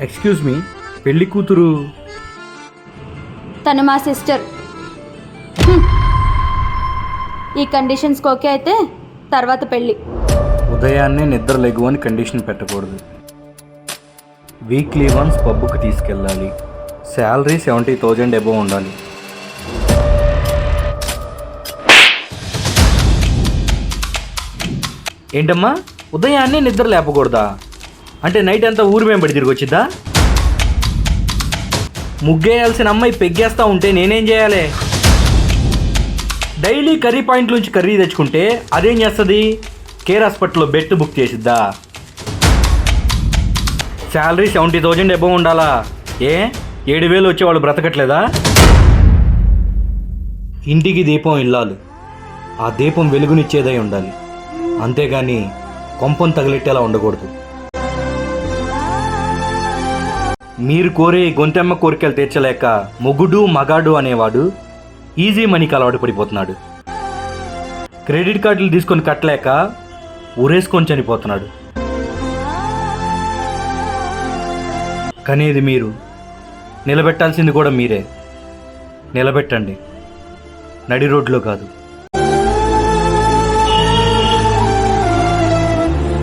Excuse me, పెళ్లి కూతురు తను మా సిస్టర్. ఈ కండిషన్స్కి ఓకే అయితే తర్వాత పెళ్ళి. ఉదయాన్నే నిద్ర లెగు అని కండిషన్ పెట్టకూడదు. వీక్లీ వన్స్ పబ్బుకి తీసుకెళ్ళాలి. శాలరీ 70,000 అబోవ్ ఉండాలి. ఏంటమ్మా, ఉదయాన్నే నిద్ర లేపకూడదా? అంటే నైట్ అంతా ఊరు మేము బడి తిరిగి వచ్చిద్దా? ముగ్గేయాల్సిన అమ్మాయి పెగ్గేస్తా ఉంటే నేనేం చేయాలి? డైలీ కర్రీ పాయింట్ నుంచి కర్రీ తెచ్చుకుంటే అదేం చేస్తుంది? కేర్ హాస్పిటల్లో బెడ్ బుక్ చేసిద్దా? శాలరీ 70,000 అబోవ్ ఉండాలా? 7,000 వచ్చేవాళ్ళు బ్రతకట్లేదా? ఇంటికి దీపం ఇల్లాలు, ఆ దీపం వెలుగునిచ్చేదై ఉండాలి, అంతేగాని కొంపం తగిలెట్టేలా ఉండకూడదు. మీరు కోరే గొంతెమ్మ కోరికలు తీర్చలేక మొగుడు మగాడు అనేవాడు ఈజీ మనీకి అలవాటు పడిపోతున్నాడు. క్రెడిట్ కార్డులు తీసుకొని కట్టలేక ఊరేసుకొని చనిపోతున్నాడు. కనేది మీరు, నిలబెట్టాల్సింది కూడా మీరే. నిలబెట్టండి, నడి రోడ్లో కాదు.